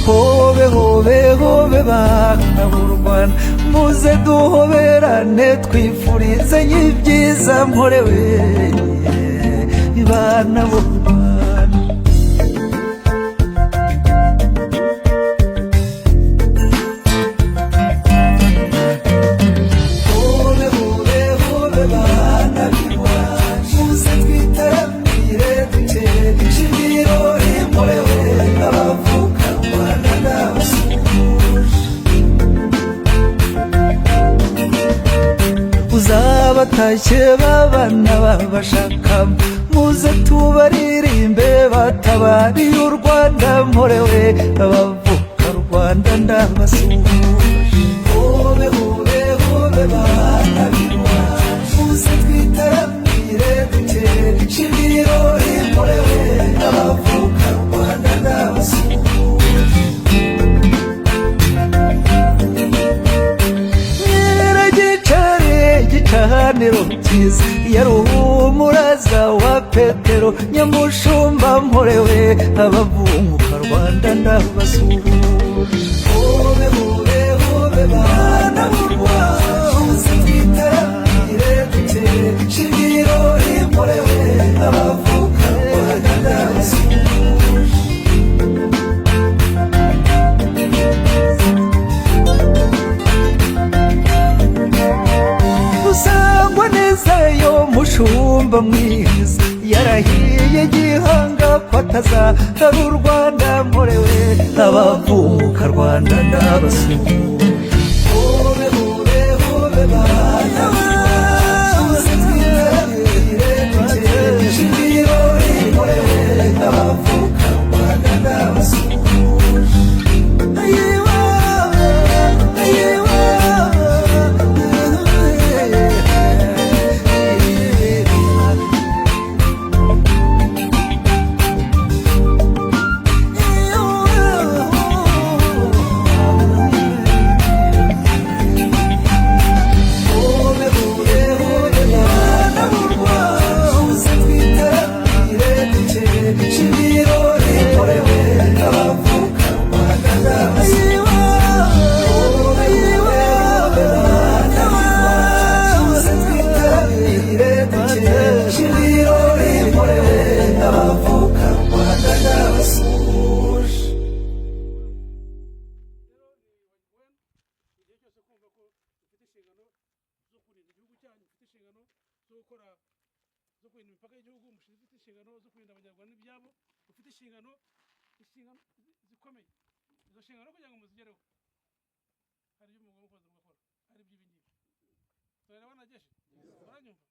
hobe hobe hobe bana b'u Rwanda muze duhoberane twifurizanye ibyiza mporewe bana b'u Rwanda. Hobe hobe hobe bana b'u Rwanda muze twitaramire dutere ibirori mporewe abavuka Rwanda n'abasuhuje. Uzabatashye babana babashakamba muze tubaririmbe batabariye u Rwanda mporewe abavuka Rwanda ndabasuhuje. Hobe hobe hobe bana b'u Rwanda muze twitaramire dutere ibirori mporewe abavuka Rwanda ndabasuhuje. Igicaniro cyiza yari umuraza wa Petero Nyamushumba mporewe abavumuka Rwanda ndabasuhuje. Hobe hobe hobe bana b'u Rwanda muze twitaramire dutere ibirori mporewe abavuka Rwanda ndabasuhuje. Usangwa neza yo mushumba mwiza yarahiye Gihanga ko atazahara u Rwanda mporewe abavumuka Rwanda ndabasuhuje. Hobe hobe hobe bana muze twitaramire dutere ibirori mporewe abavuka Rwanda ndabasuhuje. Imipaka y'igihugu mushinzwe ufite inshingano zo kurinda abanyarwanda n'ibyabo ufite inshingano zikomeye. Izo nshingano kugira ngo muzigereho hari ibyo mugomba kubanza mugakora, hari iby'ibi ngibi turareba nageshe baranyumva.